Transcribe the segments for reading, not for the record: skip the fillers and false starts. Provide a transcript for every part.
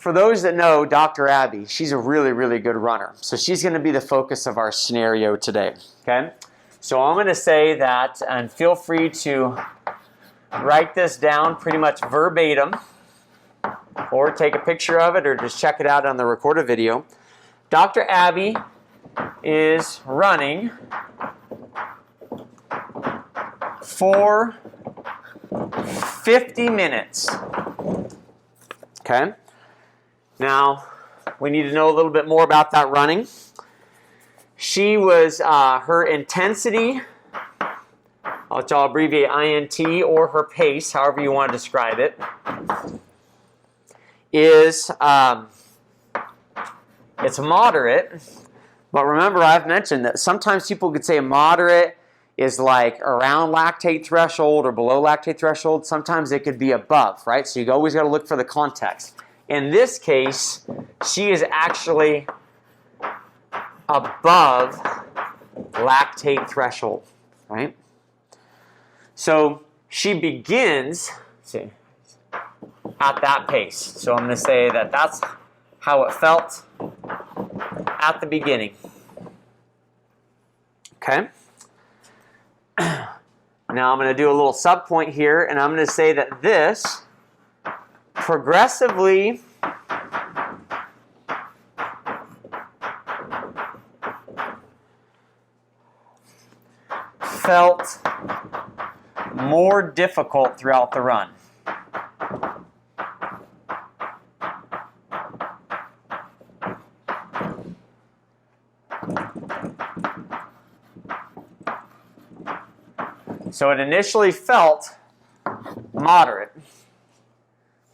for those that know Dr. Abbey, she's a really, really good runner. So she's going to be the focus of our scenario today. Okay? So I'm going to say that, and feel free to write this down pretty much verbatim, or take a picture of it, or just check it out on the recorded video. Dr. Abbey is running for 50 minutes. Okay? Now, we need to know a little bit more about that running. She was, her intensity, which I'll abbreviate INT, or her pace, however you want to describe it, is, it's moderate. But remember, I've mentioned that sometimes people could say moderate is like around lactate threshold or below lactate threshold. Sometimes it could be above, right? So you always got to look for the context. In this case, she is actually above lactate threshold, right? So she begins, see, at that pace. So I'm going to say that that's how it felt at the beginning. Okay? Now I'm going to do a little subpoint here, and I'm going to say that this progressively felt more difficult throughout the run. So it initially felt moderate,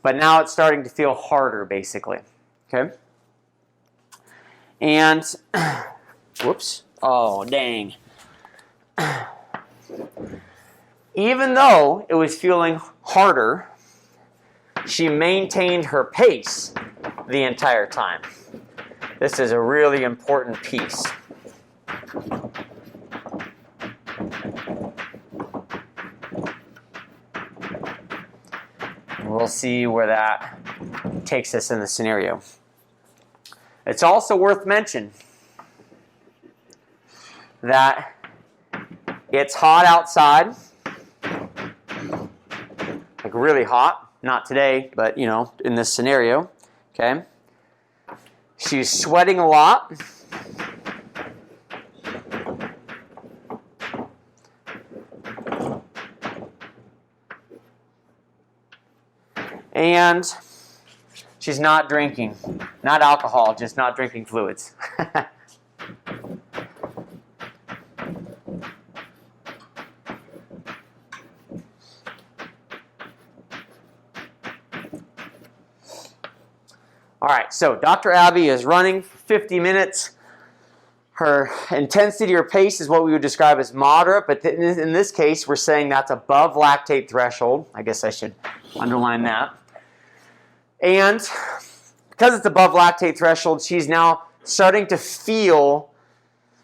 but now it's starting to feel harder, basically. Okay? And, whoops, oh, dang. Even though it was feeling harder, she maintained her pace the entire time. This is a really important piece. We'll see where that takes us in the scenario. It's also worth mentioning that it's hot outside, like really hot. Not today, but you know, in this scenario. Okay. She's sweating a lot. And she's not drinking. Not alcohol, just not drinking fluids. All right, so Dr. Abbey is running for 50 minutes. Her intensity or pace is what we would describe as moderate, but in this case, we're saying that's above lactate threshold. I guess I should underline that. And because it's above lactate threshold, she's now starting to feel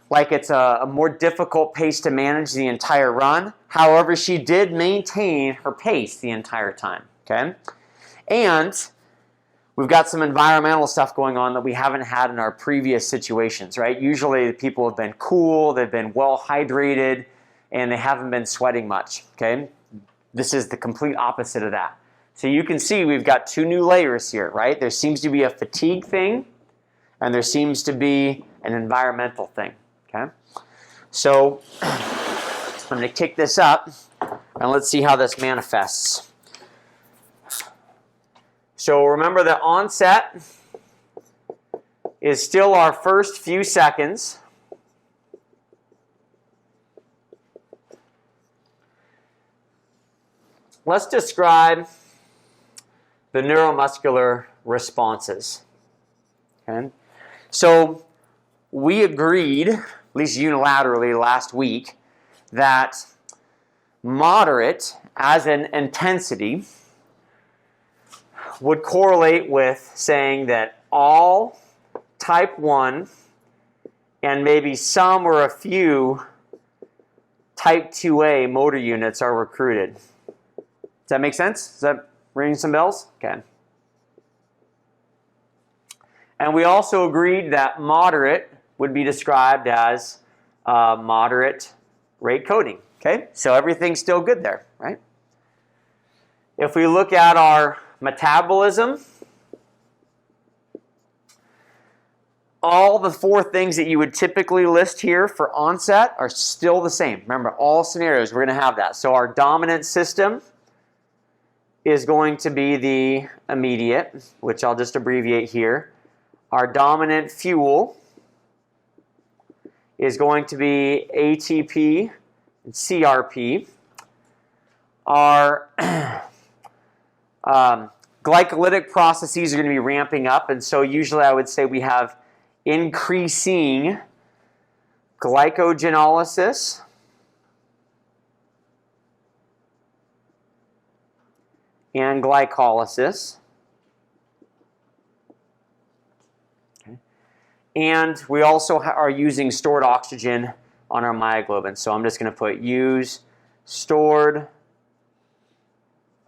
like it's a more difficult pace to manage the entire run. However, she did maintain her pace the entire time. Okay? And we've got some environmental stuff going on that we haven't had in our previous situations, right? Usually people have been cool, they've been well hydrated, and they haven't been sweating much. Okay? This is the complete opposite of that. So you can see we've got two new layers here, right? There seems to be a fatigue thing, and there seems to be an environmental thing, okay? So I'm going to kick this up, and let's see how this manifests. So remember that onset is still our first few seconds. Let's describe the neuromuscular responses. Okay? So we agreed, at least unilaterally last week, that moderate as an intensity would correlate with saying that all type 1 and maybe some or a few type 2A motor units are recruited. Does that make sense? Is that ringing some bells? Okay. And we also agreed that moderate would be described as moderate rate coding. Okay, so everything's still good there, right? If we look at our metabolism, all the 4 things that you would typically list here for onset are still the same. Remember, all scenarios, we're going to have that. So our dominant system is going to be the immediate, which I'll just abbreviate here. Our dominant fuel is going to be ATP and CRP. Our glycolytic processes are going to be ramping up, and so usually I would say we have increasing glycogenolysis and glycolysis. Okay. And we also are using stored oxygen on our myoglobin. So I'm just going to put use stored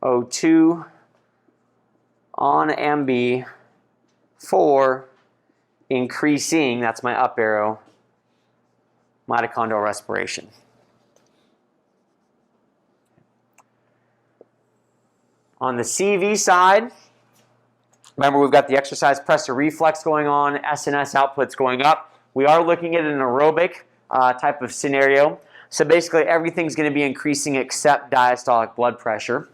O2 on MB for increasing, that's my up arrow, mitochondrial respiration. On the CV side, remember we've got the exercise pressure reflex going on, SNS outputs going up. We are looking at an aerobic type of scenario. So basically everything's going to be increasing except diastolic blood pressure.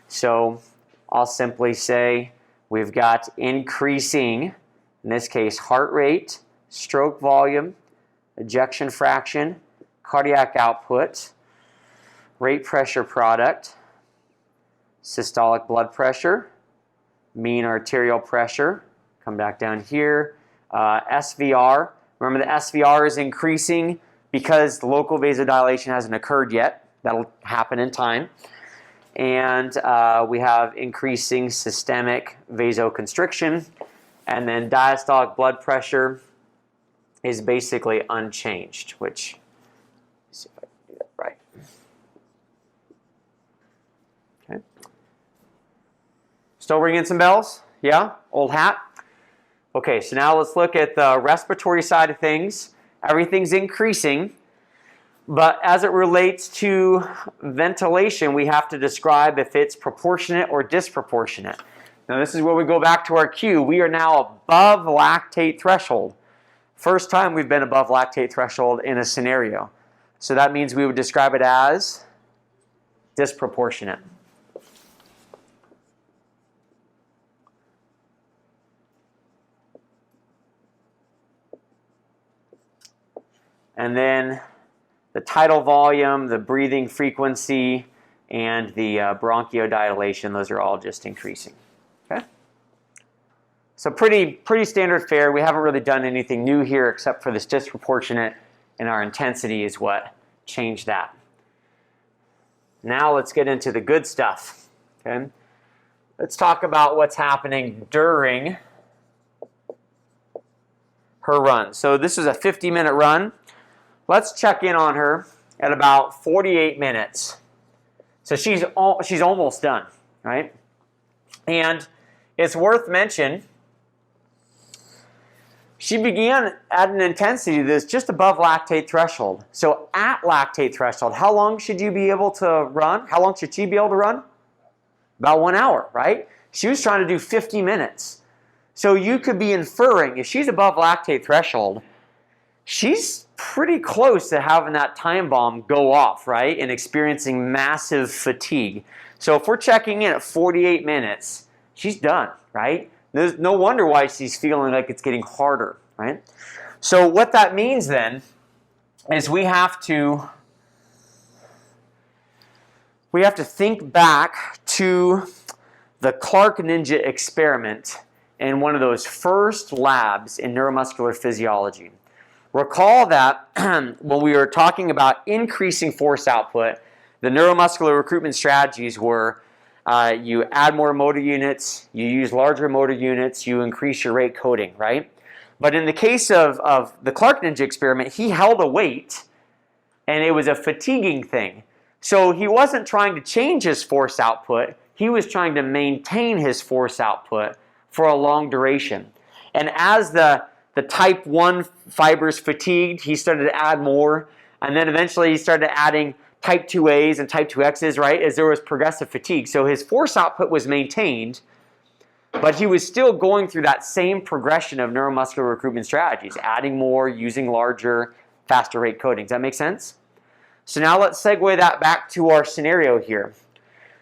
So I'll simply say we've got increasing, in this case, heart rate, stroke volume, ejection fraction, cardiac output, rate pressure product, systolic blood pressure, mean arterial pressure, come back down here, SVR. Remember the SVR is increasing because the local vasodilation hasn't occurred yet. That'll happen in time. And we have increasing systemic vasoconstriction. And then diastolic blood pressure is basically unchanged, which, let's see if I can do that right. Okay. Still ringing some bells? Yeah? Old hat? Okay, so now let's look at the respiratory side of things. Everything's increasing, but as it relates to ventilation, we have to describe if it's proportionate or disproportionate. Now this is where we go back to our cue. We are now above lactate threshold. First time we've been above lactate threshold in a scenario. So that means we would describe it as disproportionate. And then the tidal volume, the breathing frequency, and the bronchiodilation, those are all just increasing. Okay? So pretty standard fare. We haven't really done anything new here except for this disproportionate, and our intensity is what changed that. Now let's get into the good stuff. Okay? Let's talk about what's happening during her run. So this is a 50-minute run. Let's check in on her at about 48 minutes. So she's almost done, right? And it's worth mentioning, she began at an intensity that's just above lactate threshold. So at lactate threshold, how long should you be able to run? How long should she be able to run? About 1 hour, right? She was trying to do 50 minutes. So you could be inferring, if she's above lactate threshold, she's pretty close to having that time bomb go off, right? And experiencing massive fatigue. So if we're checking in at 48 minutes, she's done, right? There's no wonder why she's feeling like it's getting harder, right? So what that means then is we have to think back to the Clark Ninja experiment in one of those first labs in neuromuscular physiology. Recall that when we were talking about increasing force output, the neuromuscular recruitment strategies were you add more motor units, you use larger motor units, you increase your rate coding, right? But in the case of the Clark Ninja experiment, he held a weight, and it was a fatiguing thing. So he wasn't trying to change his force output, he was trying to maintain his force output for a long duration. And as the type 1 fibers fatigued, he started to add more. And then eventually he started adding type 2As and type 2Xs, right, as there was progressive fatigue. So his force output was maintained, but he was still going through that same progression of neuromuscular recruitment strategies, adding more, using larger, faster rate coding. Does that make sense? So now let's segue that back to our scenario here.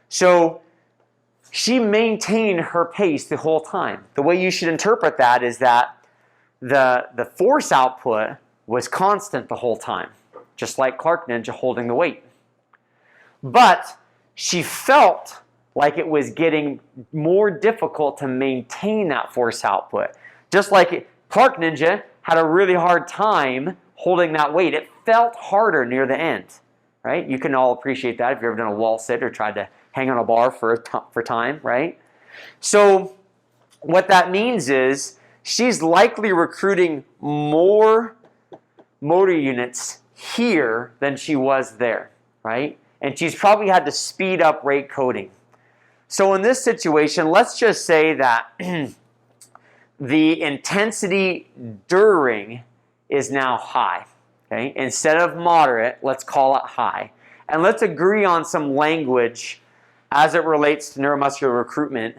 So she maintained her pace the whole time. The way you should interpret that is that the force output was constant the whole time, just like Clark Ninja holding the weight. But she felt like it was getting more difficult to maintain that force output. Just like Clark Ninja had a really hard time holding that weight. It felt harder near the end, right? You can all appreciate that if you've ever done a wall sit or tried to hang on a bar for time, right? So what that means is she's likely recruiting more motor units here than she was there, right? And she's probably had to speed up rate coding. So in this situation, let's just say that the intensity during is now high. Okay? Instead of moderate, let's call it high. And let's agree on some language as it relates to neuromuscular recruitment.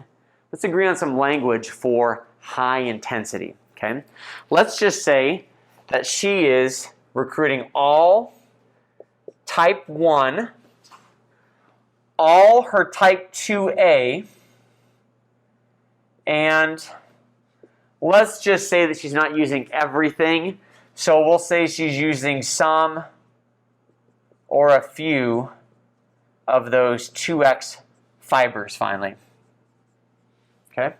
Let's agree on some language for high intensity. Okay? Let's just say that she is recruiting all type 1, all her type 2A, and let's just say that she's not using everything. So we'll say she's using some or a few of those 2X fibers finally. Okay?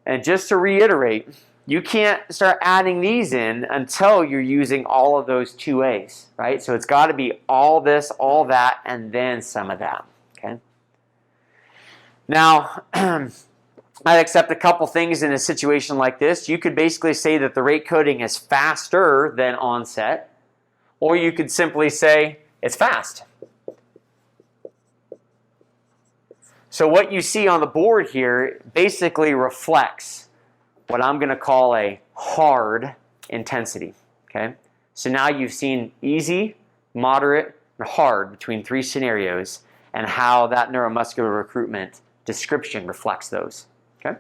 And just to reiterate, you can't start adding these in until you're using all of those 2As, right? So it's got to be all this, all that, and then some of that, okay? Now, I'd accept a couple things in a situation like this. You could basically say that the rate coding is faster than onset, or you could simply say it's fast. So what you see on the board here basically reflects what I'm going to call a hard intensity, okay? So now you've seen easy, moderate, and hard between 3 scenarios and how that neuromuscular recruitment description reflects those, okay?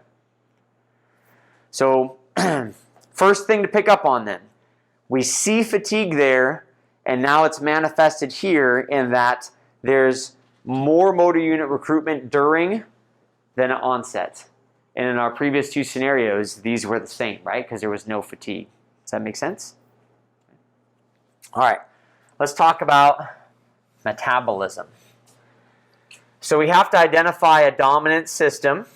So first thing to pick up on then, we see fatigue there, and now it's manifested here in that there's more motor unit recruitment during than at onset. And in our previous 2 scenarios, these were the same, right? Because there was no fatigue. Does that make sense? All right, let's talk about metabolism. So we have to identify a dominant system.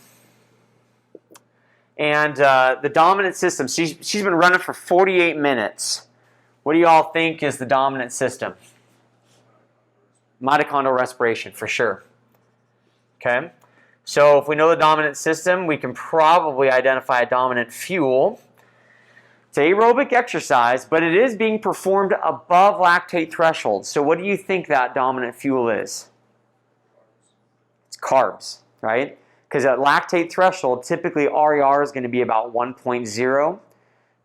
And the dominant system, she's been running for 48 minutes. What do you all think is the dominant system? Mitochondrial respiration, for sure. Okay? So if we know the dominant system, we can probably identify a dominant fuel. It's aerobic exercise, but it is being performed above lactate threshold. So what do you think that dominant fuel is? It's carbs, right? Because at lactate threshold, typically RER is going to be about 1.0.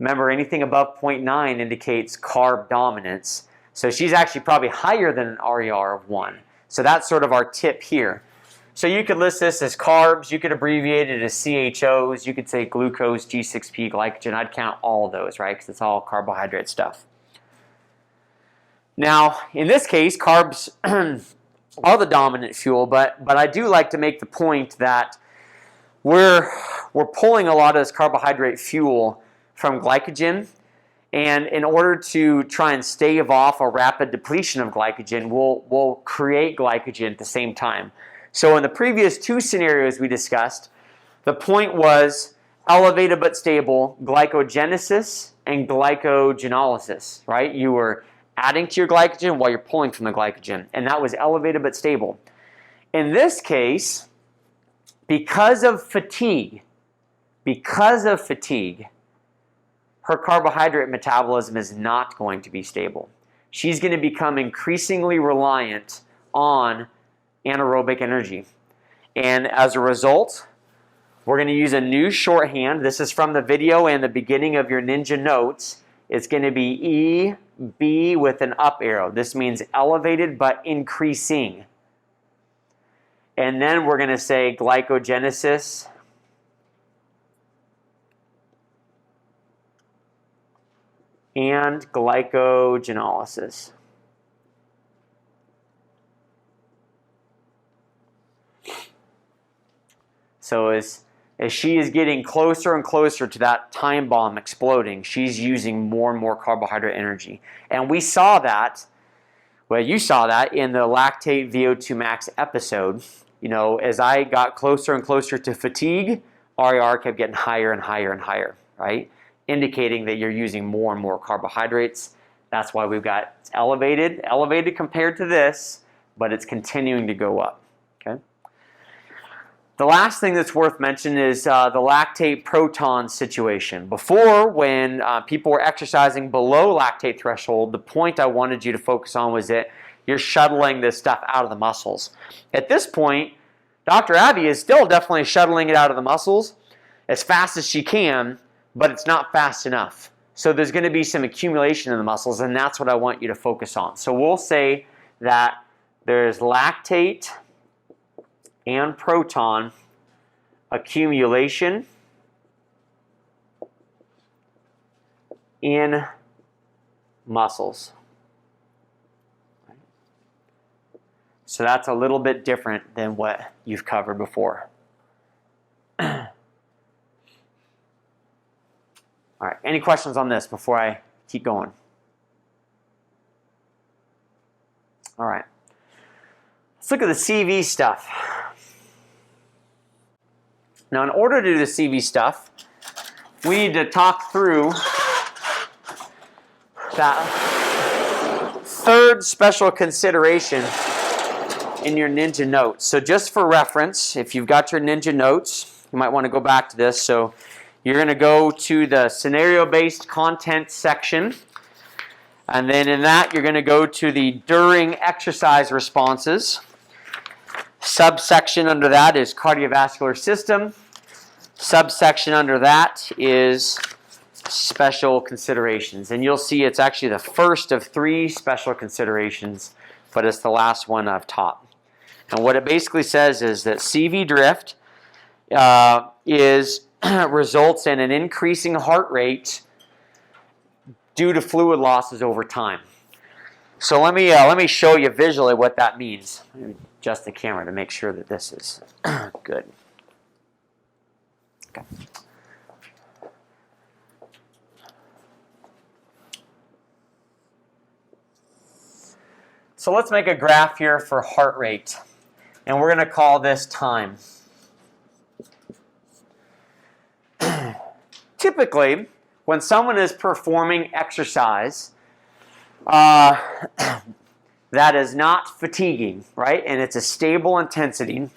Remember, anything above 0.9 indicates carb dominance. So she's actually probably higher than an RER of 1. So that's sort of our tip here. So you could list this as carbs, you could abbreviate it as CHOs, you could say glucose, G6P, glycogen. I'd count all of those, right? Because it's all carbohydrate stuff. Now, in this case, carbs are the dominant fuel, but I do like to make the point that we're pulling a lot of this carbohydrate fuel from glycogen, and in order to try and stave off a rapid depletion of glycogen, we'll create glycogen at the same time. So in the previous 2 scenarios we discussed, the point was elevated but stable glycogenesis and glycogenolysis, right? You were adding to your glycogen while you're pulling from the glycogen, and that was elevated but stable. In this case, because of fatigue, her carbohydrate metabolism is not going to be stable. She's going to become increasingly reliant on anaerobic energy. And as a result, We're going to use a new shorthand. This is from the video and the beginning of your Ninja notes. It's going to be EB with an up arrow. This means elevated but increasing. And then we're going to say glycogenesis and glycogenolysis. So as she is getting closer and closer to that time bomb exploding, she's using more and more carbohydrate energy. And we saw that, well, you saw that in the lactate VO2 max episode. You know, as I got closer and closer to fatigue, RER kept getting higher and higher and higher, right? Indicating that you're using more and more carbohydrates. That's why we've got elevated compared to this, but it's continuing to go up, okay? The last thing that's worth mentioning is the lactate proton situation. Before, when people were exercising below lactate threshold, the point I wanted you to focus on was that you're shuttling this stuff out of the muscles. At this point, Dr. Abbey is still definitely shuttling it out of the muscles as fast as she can, but it's not fast enough. So there's going to be some accumulation in the muscles, and that's what I want you to focus on. So we'll say that there's lactate and proton accumulation in muscles. So that's a little bit different than what you've covered before. All right, any questions on this before I keep going? All right, let's look at the CV stuff. Now, in order to do the CV stuff, we need to talk through that third special consideration in your Ninja notes. So just for reference, if you've got your Ninja notes, you might want to go back to this. So you're going to go to the scenario-based content section, and then in that you're going to go to the during exercise responses. Subsection under that is cardiovascular system. Subsection under that is special considerations. And you'll see it's actually the first of 3 special considerations, but it's the last one I've taught. And what it basically says is that CV drift results in an increasing heart rate due to fluid losses over time. So let me show you visually what that means. Let me adjust the camera to make sure that this is good. Okay. So let's make a graph here for heart rate, and we're going to call this time. Typically, when someone is performing exercise that is not fatiguing, right, and it's a stable intensity,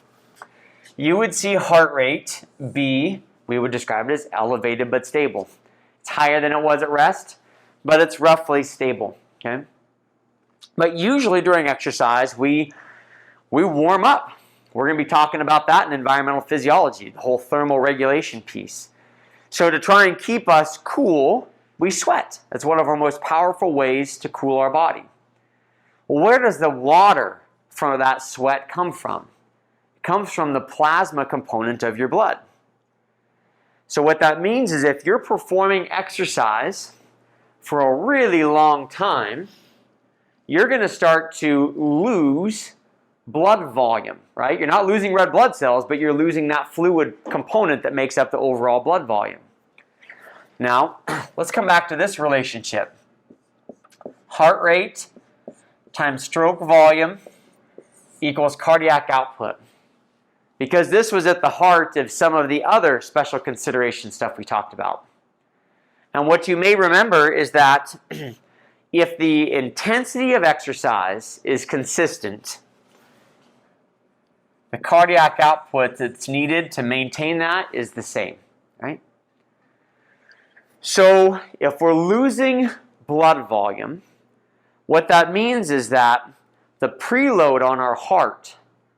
you would see heart rate be, we would describe it as elevated but stable. It's higher than it was at rest, but it's roughly stable, okay? But usually during exercise, we warm up. We're going to be talking about that in environmental physiology, the whole thermal regulation piece. So to try and keep us cool, we sweat. That's one of our most powerful ways to cool our body. Well, where does the water from that sweat come from? It comes from the plasma component of your blood. So what that means is if you're performing exercise for a really long time, you're going to start to lose blood volume, right? You're not losing red blood cells, but you're losing that fluid component that makes up the overall blood volume. Now, let's come back to this relationship. Heart rate times stroke volume equals cardiac output. Because this was at the heart of some of the other special consideration stuff we talked about. And what you may remember is that if the intensity of exercise is consistent, the cardiac output that's needed to maintain that is the same, right? So if we're losing blood volume, what that means is that the preload on our heart,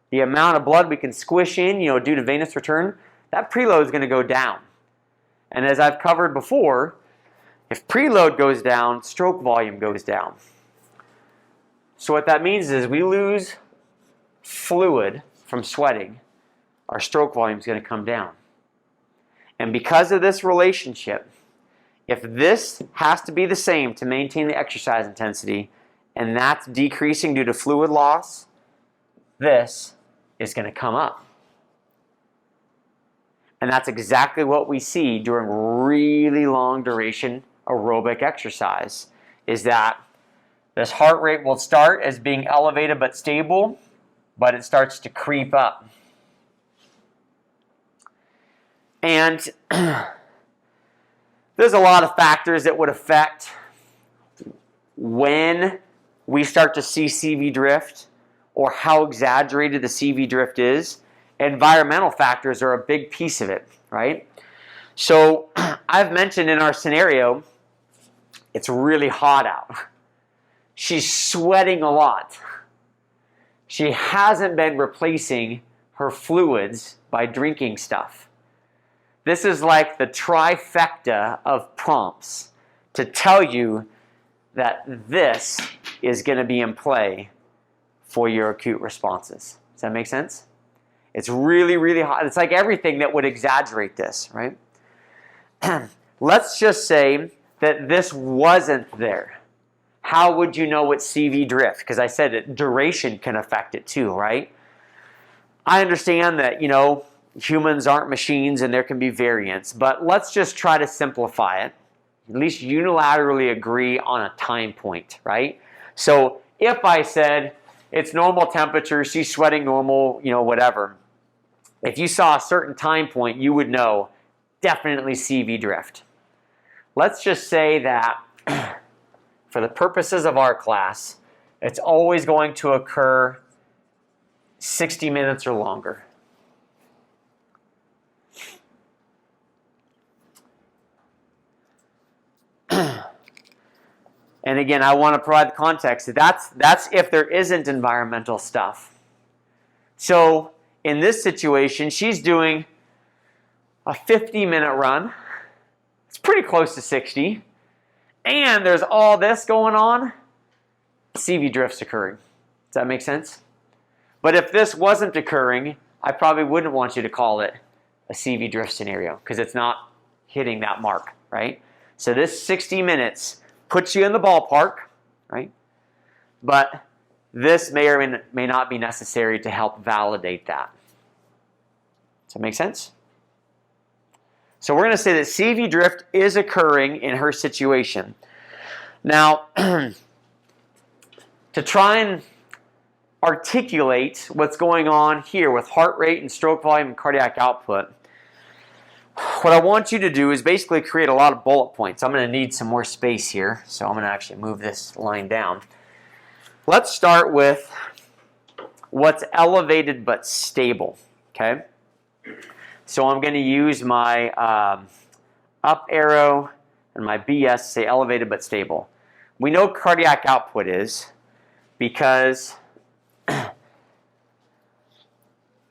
the amount of blood we can squish in, due to venous return, that preload is going to go down. And as I've covered before, if preload goes down, stroke volume goes down. So what that means is we lose fluid from sweating, our stroke volume is going to come down. And because of this relationship, if this has to be the same to maintain the exercise intensity, and that's decreasing due to fluid loss, this is going to come up. And that's exactly what we see during really long duration aerobic exercise, is that this heart rate will start as being elevated but stable, but it starts to creep up. And there's a lot of factors that would affect when we start to see CV drift or how exaggerated the CV drift is. Environmental factors are a big piece of it, right? So I've mentioned in our scenario, it's really hot out. She's sweating a lot. She hasn't been replacing her fluids by drinking stuff. This is like the trifecta of prompts to tell you that this is going to be in play for your acute responses. Does that make sense? It's really, really hot. It's like everything that would exaggerate this, right? Let's just say that this wasn't there. How would you know it's CV drift? Because I said that duration can affect it too, right? I understand that, humans aren't machines and there can be variance, but let's just try to simplify it. At least unilaterally agree on a time point, right? So if I said it's normal temperature, she's sweating normal, whatever. If you saw a certain time point, you would know definitely CV drift. Let's just say that for the purposes of our class, it's always going to occur 60 minutes or longer. And again, I want to provide the context. That's if there isn't environmental stuff. So in this situation, she's doing a 50-minute run. It's pretty close to 60. And there's all this going on. CV drift's occurring. Does that make sense? But if this wasn't occurring, I probably wouldn't want you to call it a CV drift scenario because it's not hitting that mark, right? So this 60 minutes puts you in the ballpark, right? But this may or may not be necessary to help validate that. Does that make sense? So we're going to say that CV drift is occurring in her situation. Now, to try and articulate what's going on here with heart rate and stroke volume and cardiac output, what I want you to do is basically create a lot of bullet points. I'm going to need some more space here, so I'm going to actually move this line down. Let's start with what's elevated but stable, okay? So I'm going to use my up arrow and my BS to say elevated but stable. We know cardiac output is because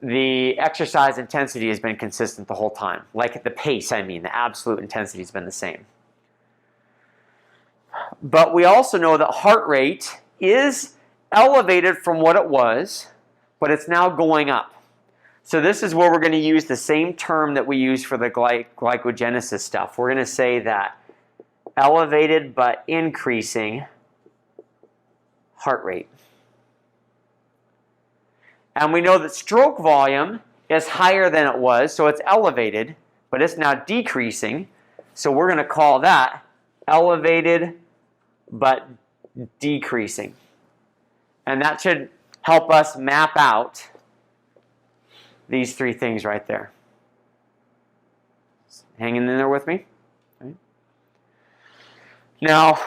the exercise intensity has been consistent the whole time. Like the pace, the absolute intensity has been the same. But we also know that heart rate is elevated from what it was, but it's now going up. So this is where we're going to use the same term that we use for the glycogenesis stuff. We're going to say that elevated but increasing heart rate. And we know that stroke volume is higher than it was, so it's elevated, but it's now decreasing. So we're going to call that elevated but decreasing. And that should help us map out these three things right there. Hanging in there with me? Right. Now,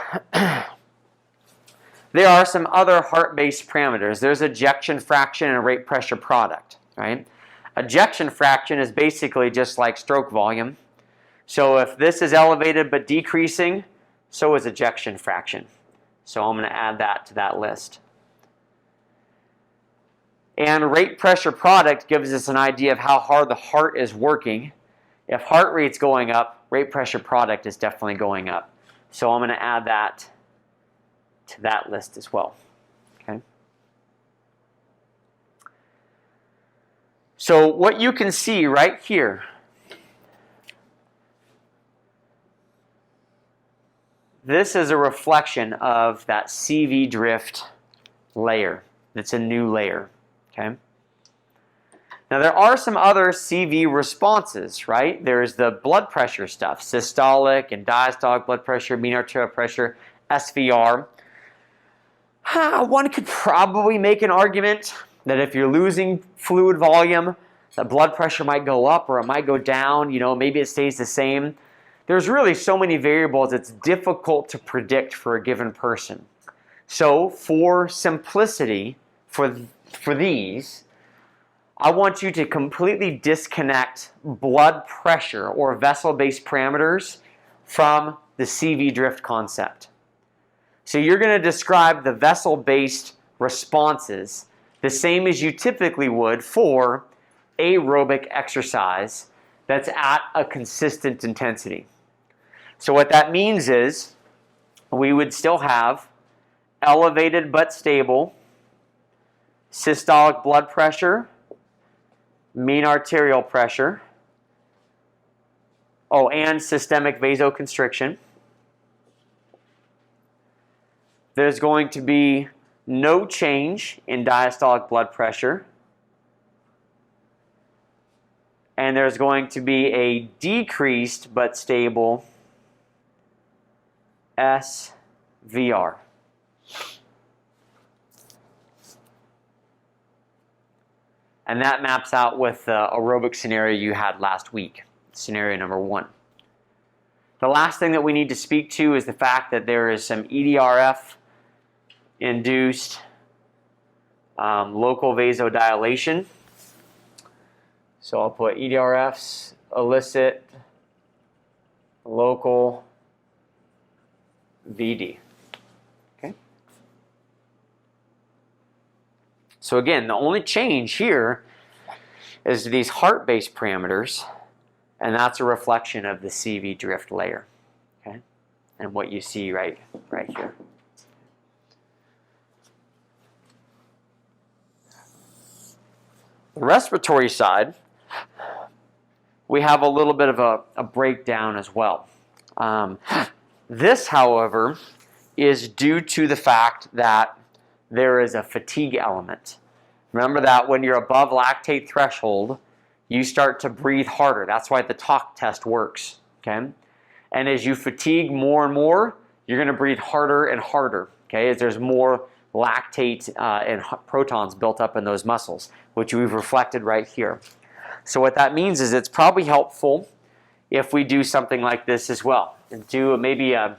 there are some other heart-based parameters. There's ejection fraction and rate pressure product, right? Ejection fraction is basically just like stroke volume. So if this is elevated but decreasing, so is ejection fraction. So I'm going to add that to that list. And rate pressure product gives us an idea of how hard the heart is working. If heart rate's going up, rate pressure product is definitely going up. So I'm going to add that to that list as well. Okay. So what you can see right here, this is a reflection of that CV drift layer. It's a new layer. Okay. Now there are some other CV responses, right? There's the blood pressure stuff, systolic and diastolic blood pressure, mean arterial pressure, SVR. One could probably make an argument that if you're losing fluid volume, the blood pressure might go up or it might go down, maybe it stays the same. There's really so many variables, it's difficult to predict for a given person. So for simplicity, for these, I want you to completely disconnect blood pressure or vessel-based parameters from the CV drift concept. So you're going to describe the vessel-based responses the same as you typically would for aerobic exercise that's at a consistent intensity. So what that means is we would still have elevated but stable systolic blood pressure, mean arterial pressure, and systemic vasoconstriction. There's going to be no change in diastolic blood pressure. And there's going to be a decreased but stable SVR. And that maps out with the aerobic scenario you had last week, scenario number 1. The last thing that we need to speak to is the fact that there is some Edrf induced local vasodilation. So I'll put Edrfs elicit local VD. So again, the only change here is these heart-based parameters, and that's a reflection of the CV drift layer, okay? And what you see right here. The respiratory side, we have a little bit of a breakdown as well. This, however, is due to the fact that there is a fatigue element. Remember that when you're above lactate threshold, you start to breathe harder. That's why the talk test works, okay? And as you fatigue more and more, you're going to breathe harder and harder, okay? As there's more lactate and protons built up in those muscles, which we've reflected right here. So what that means is it's probably helpful if we do something like this as well. And do maybe a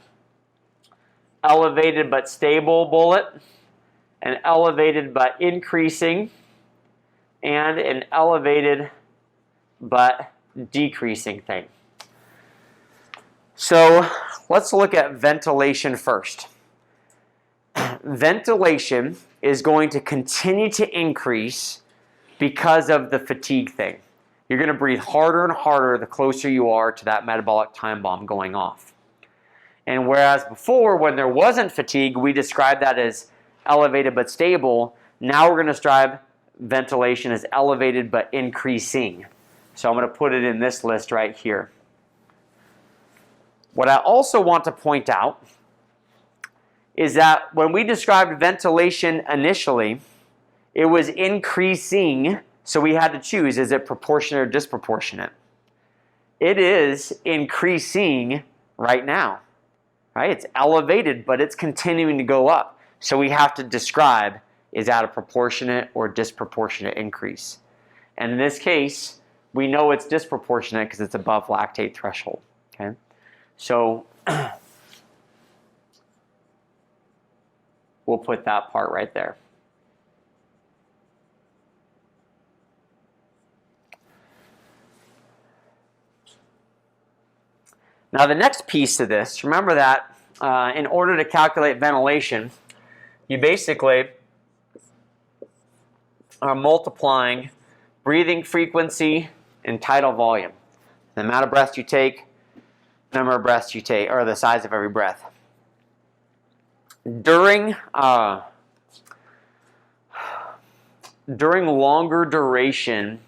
elevated but stable bullet, an elevated but increasing, and an elevated but decreasing thing. So let's look at ventilation first. Ventilation is going to continue to increase because of the fatigue thing. You're going to breathe harder and harder the closer you are to that metabolic time bomb going off. And whereas before, when there wasn't fatigue, we described that as elevated but stable, now we're going to describe ventilation as elevated but increasing. So I'm going to put it in this list right here. What I also want to point out is that when we described ventilation initially, it was increasing, so we had to choose, is it proportionate or disproportionate? It is increasing right now, right? It's elevated, but it's continuing to go up. So we have to describe, is that a proportionate or disproportionate increase? And in this case, we know it's disproportionate because it's above lactate threshold, okay? So we'll put that part right there. Now the next piece of this, remember that in order to calculate ventilation, you basically are multiplying breathing frequency and tidal volume. The amount of breaths you take, number of breaths you take, or the size of every breath. During longer duration,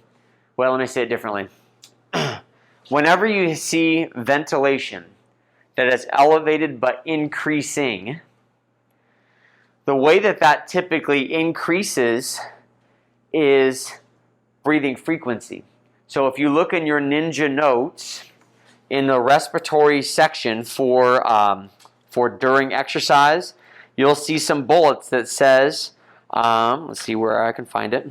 well, let me say it differently. Whenever you see ventilation that is elevated but increasing, the way that that typically increases is breathing frequency. So if you look in your ninja notes in the respiratory section for during exercise, you'll see some bullets that says, let's see where I can find it.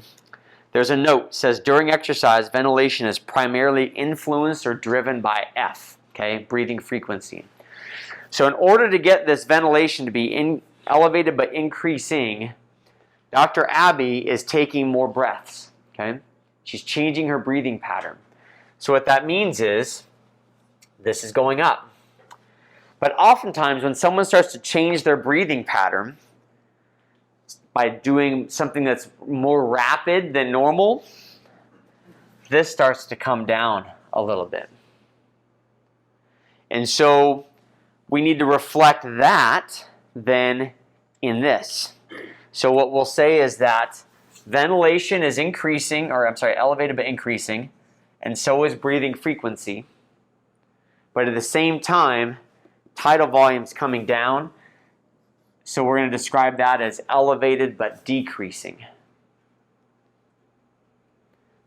There's a note that says during exercise, ventilation is primarily influenced or driven by F, okay, breathing frequency. So in order to get this ventilation to be elevated but increasing, Dr. Abbey is taking more breaths, okay? She's changing her breathing pattern. So what that means is this is going up. But oftentimes when someone starts to change their breathing pattern by doing something that's more rapid than normal, this starts to come down a little bit. And so we need to reflect that then in this. So what we'll say is that ventilation is increasing, or I'm sorry, elevated but increasing, and so is breathing frequency. But at the same time, tidal volume's coming down, so we're going to describe that as elevated but decreasing.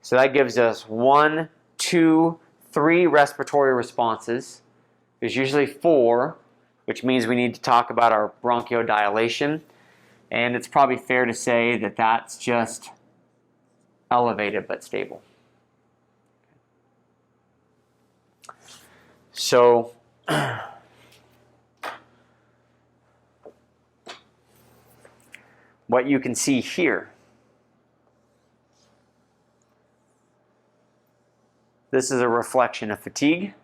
So that gives us 1, 2, 3 respiratory responses. There's usually 4, which means we need to talk about our bronchiodilation. And it's probably fair to say that that's just elevated but stable. So what you can see here, this is a reflection of fatigue.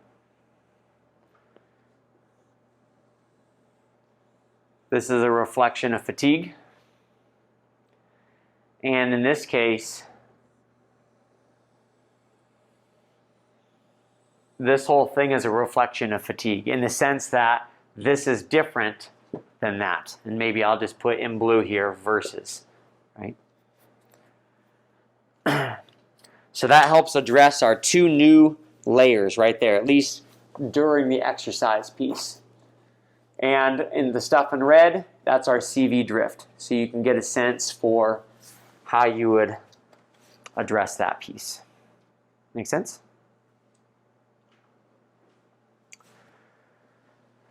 This is a reflection of fatigue. And in this case, this whole thing is a reflection of fatigue in the sense that this is different than that. And maybe I'll just put in blue here versus, right? So that helps address our 2 new layers right there, at least during the exercise piece. And in the stuff in red, that's our CV drift. So you can get a sense for how you would address that piece. Make sense?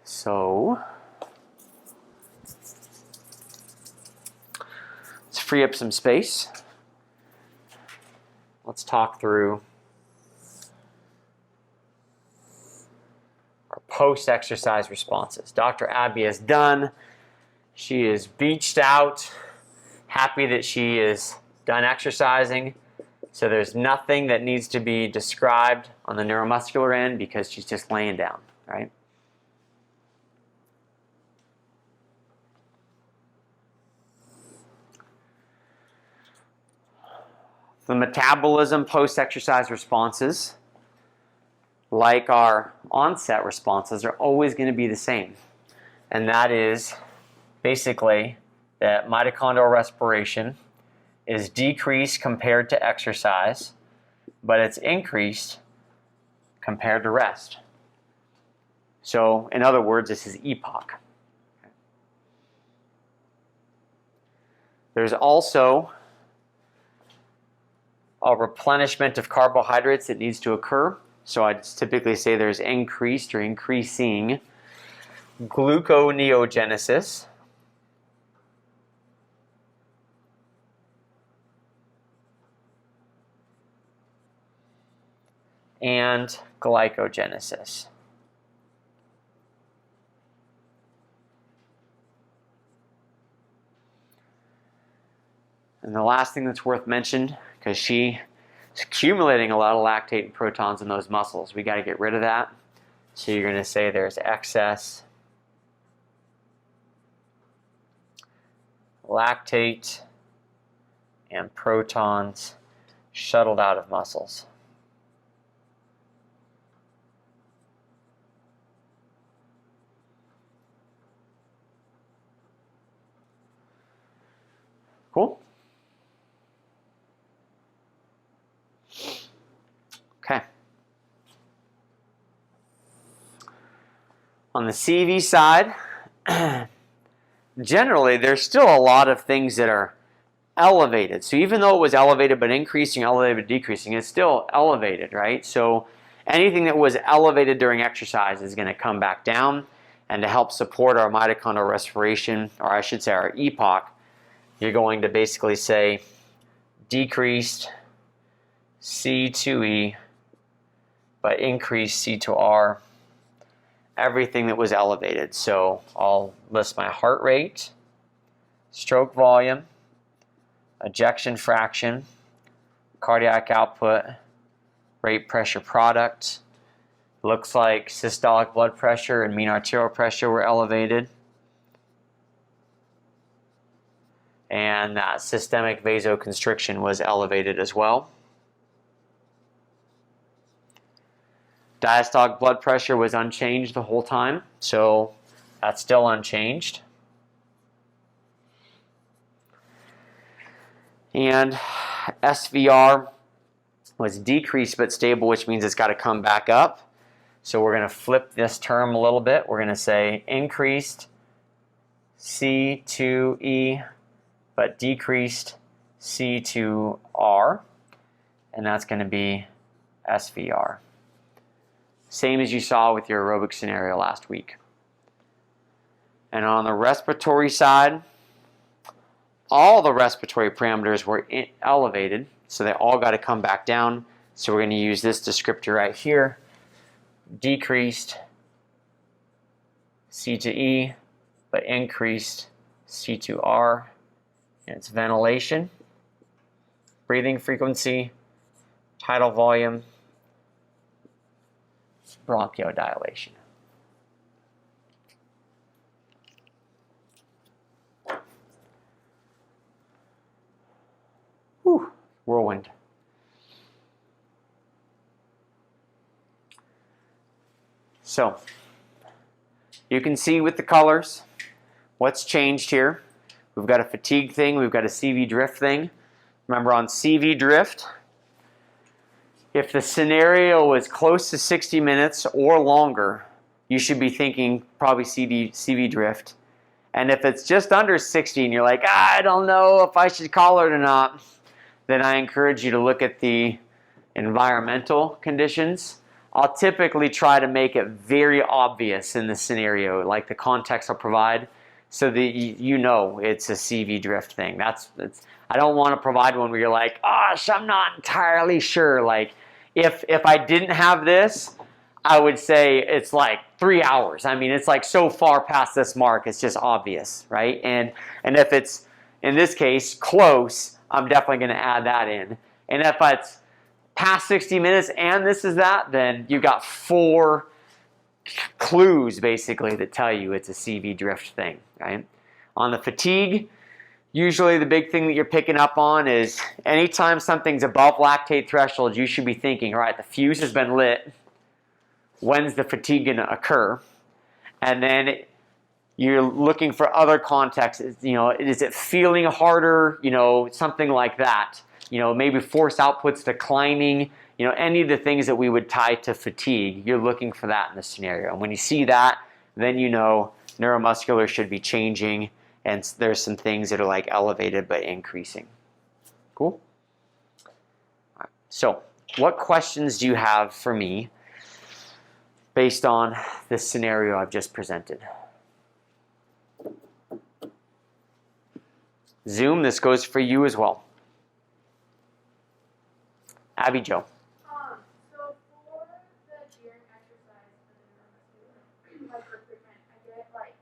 So let's free up some space. Let's talk through our post-exercise responses. Dr. Abbey is done. She is beached out, happy that she is done exercising. So there's nothing that needs to be described on the neuromuscular end because she's just laying down, right? The metabolism post-exercise responses, like our onset responses, are always going to be the same. And that is basically that mitochondrial respiration is decreased compared to exercise, but it's increased compared to rest. So, in other words, this is epoch. There's also a replenishment of carbohydrates that needs to occur. So I typically say there's increased or increasing gluconeogenesis. And glycogenesis. And the last thing that's worth mentioning, because she is accumulating a lot of lactate and protons in those muscles, we got to get rid of that. So you're going to say there's excess lactate and protons shuttled out of muscles. Cool? Okay. On the CV side, generally there's still a lot of things that are elevated. So even though it was elevated but increasing, elevated but decreasing, it's still elevated, right? So anything that was elevated during exercise is going to come back down, and to help support our mitochondrial respiration, or I should say our EPOC, you're going to basically say decreased C2E but increased C2R, everything that was elevated. So I'll list my heart rate, stroke volume, ejection fraction, cardiac output, rate pressure product. Looks like systolic blood pressure and mean arterial pressure were elevated. And systemic vasoconstriction was elevated as well. Diastolic blood pressure was unchanged the whole time, so that's still unchanged. And SVR was decreased but stable, which means it's got to come back up. So we're going to flip this term a little bit. We're going to say increased C2E but decreased C2R, and that's going to be SVR. Same as you saw with your aerobic scenario last week. And on the respiratory side, all the respiratory parameters were elevated, so they all got to come back down. So we're going to use this descriptor right here, decreased C2E, but increased C2R. And it's ventilation, breathing frequency, tidal volume, bronchiodilation. Whew, whirlwind. So, you can see with the colors what's changed here. We've got a fatigue thing, we've got a CV drift thing. Remember on CV drift, if the scenario is close to 60 minutes or longer, you should be thinking probably CV drift. And if it's just under 60 and you're like, I don't know if I should call it or not, then I encourage you to look at the environmental conditions. I'll typically try to make it very obvious in the scenario, like the context I'll provide, so that you know it's a CV drift thing. I don't want to provide one where you're like, gosh, I'm not entirely sure. Like, if I didn't have this, I would say it's like 3 hours. I mean, it's like so far past this mark, it's just obvious, right? And if it's, in this case, close, I'm definitely going to add that in. And if it's past 60 minutes and this is that, then you've got 4 clues basically that tell you it's a CV drift thing, right? On the fatigue, usually the big thing that you're picking up on is anytime something's above lactate threshold, you should be thinking, all right, the fuse has been lit. When's the fatigue going to occur? And then you're looking for other contexts. You know, is it feeling harder? You know, something like that. You know, maybe force output's declining. You know, any of the things that we would tie to fatigue, you're looking for that in the scenario. And when you see that, then you know neuromuscular should be changing, and there's some things that are like elevated but increasing. Cool? All right. So, what questions do you have for me based on this scenario I've just presented? Zoom, this goes for you as well. Abby Jo. So for the during exercise for the neuromuscular, like for treatment, I get like,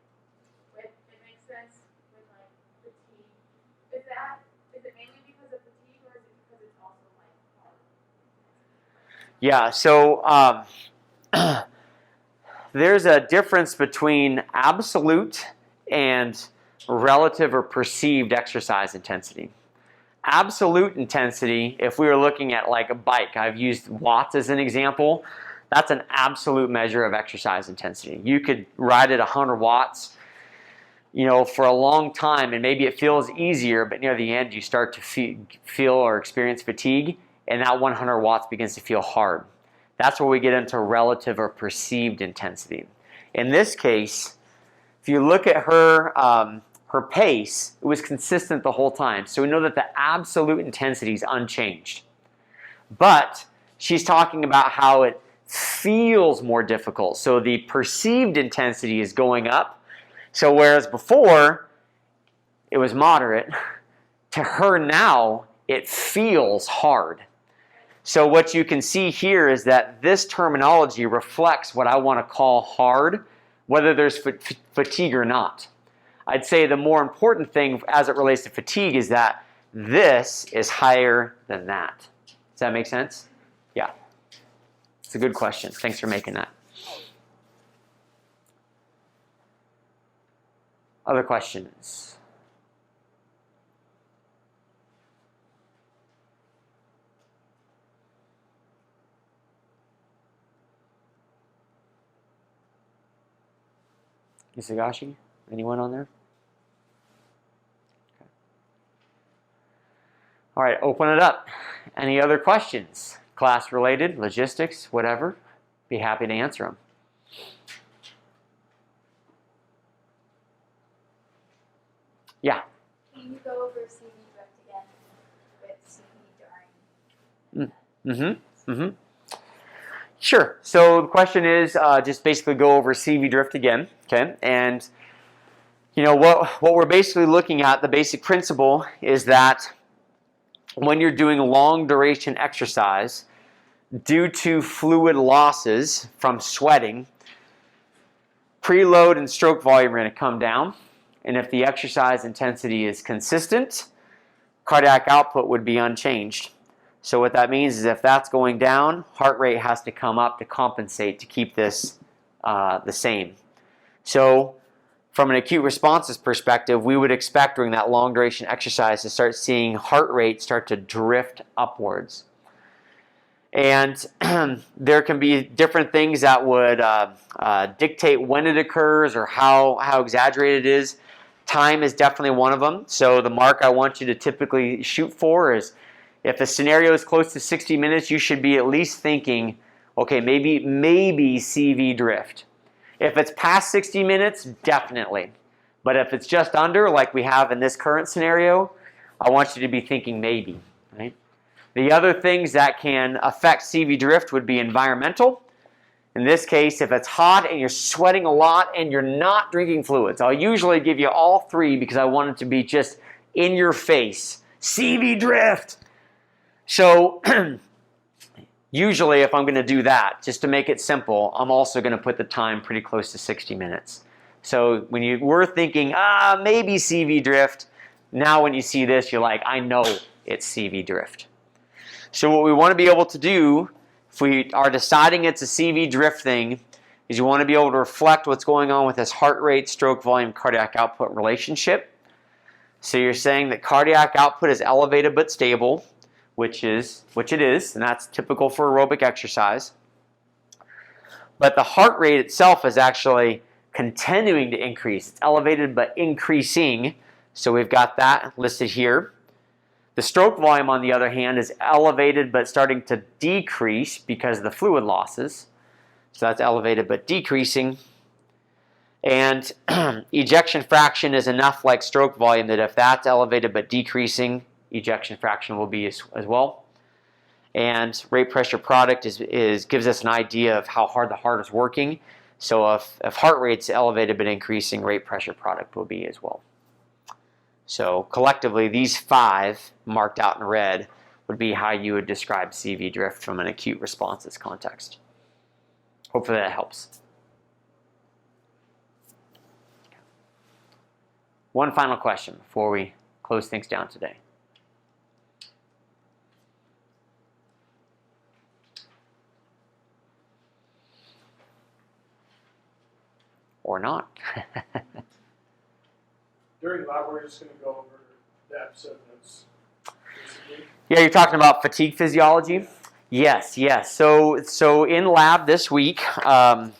it makes sense with like fatigue. Is it mainly because of fatigue, or is it because it's also like hard? Yeah, so there's a difference between absolute and relative or perceived exercise intensity. absolute intensity, if we were looking at like a bike, I've used watts as an example, that's an absolute measure of exercise intensity. You could ride at 100 watts, you know, for a long time, and maybe it feels easier, but near the end you start to feel or experience fatigue, and that 100 watts begins to feel hard. That's where we get into relative or perceived intensity. In this case, if you look at her her pace, it was consistent the whole time. So we know that the absolute intensity is unchanged. But she's talking about how it feels more difficult. So the perceived intensity is going up. So whereas before it was moderate, to her now it feels hard. So what you can see here is that this terminology reflects what I want to call hard, whether there's fatigue or not. I'd say the more important thing as it relates to fatigue is that this is higher than that. Does that make sense? Yeah. It's a good question. Thanks for making that. Other questions? Isagashi? Anyone on there? Okay. All right, open it up. Any other questions? Class related, logistics, whatever. Be happy to answer them. Yeah. Can you go over CV drift again with CV during? Sure. So the question is just basically go over CV drift again, okay? And you know what we're basically looking at, the basic principle is that when you're doing long duration exercise, due to fluid losses from sweating, preload and stroke volume are going to come down. And if the exercise intensity is consistent, cardiac output would be unchanged. So what that means is if that's going down, heart rate has to come up to compensate to keep this the same. So from an acute responses perspective, we would expect during that long duration exercise to start seeing heart rate start to drift upwards. And there can be different things that would dictate when it occurs or how exaggerated it is. Time is definitely one of them. So the mark I want you to typically shoot for is if the scenario is close to 60 minutes, you should be at least thinking, okay, maybe CV drift. If it's past 60 minutes, definitely. But if it's just under, like we have in this current scenario, I want you to be thinking maybe, right? The other things that can affect CV drift would be environmental. In this case, if it's hot and you're sweating a lot and you're not drinking fluids, I'll usually give you all three because I want it to be just in your face. CV drift. So usually if I'm going to do that, just to make it simple, I'm also going to put the time pretty close to 60 minutes. So when you were thinking, maybe CV drift, now when you see this, you're like, I know it's CV drift. So what we want to be able to do, if we are deciding it's a CV drift thing, is you want to be able to reflect what's going on with this heart rate, stroke volume, cardiac output relationship. So you're saying that cardiac output is elevated but stable, which it is, and that's typical for aerobic exercise. But the heart rate itself is actually continuing to increase. It's elevated but increasing, so we've got that listed here. The stroke volume, on the other hand, is elevated but starting to decrease because of the fluid losses. So that's elevated but decreasing. And ejection fraction is enough like stroke volume that if that's elevated but decreasing, ejection fraction will be as well. And rate pressure product gives us an idea of how hard the heart is working. So if heart rate's elevated but increasing, rate pressure product will be as well. So collectively, these five marked out in red would be how you would describe CV drift from an acute responses context. Hopefully that helps. One final question before we close things down today. Or not. During lab, we're just going to go over the episode notes. Yeah, you're talking about fatigue physiology? Yes, yes. So in lab this week, the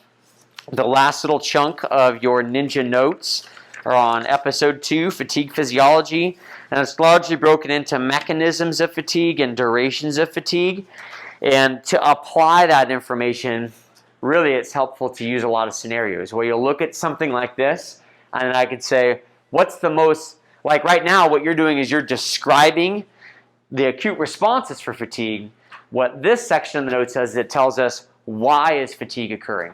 last little chunk of your ninja notes are on episode 2, fatigue physiology, and it's largely broken into mechanisms of fatigue and durations of fatigue. And to apply that information, really it's helpful to use a lot of scenarios where you'll look at something like this, and I could say, what's the most, like right now, what you're doing is you're describing the acute responses for fatigue. What this section of the note says, it tells us why is fatigue occurring.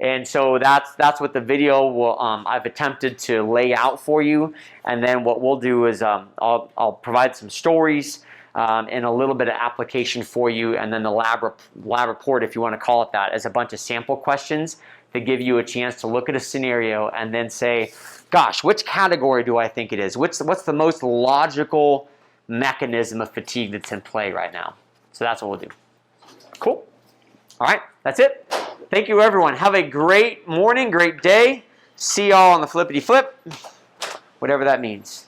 And so that's what the video will, I've attempted to lay out for you. And then what we'll do is I'll provide some stories and a little bit of application for you. And then the lab report, if you want to call it that, is a bunch of sample questions to give you a chance to look at a scenario and then say, gosh, which category do I think it is? What's the most logical mechanism of fatigue that's in play right now? So that's what we'll do. Cool. All right, that's it. Thank you, everyone. Have a great morning, great day. See y'all on the flippity flip, whatever that means.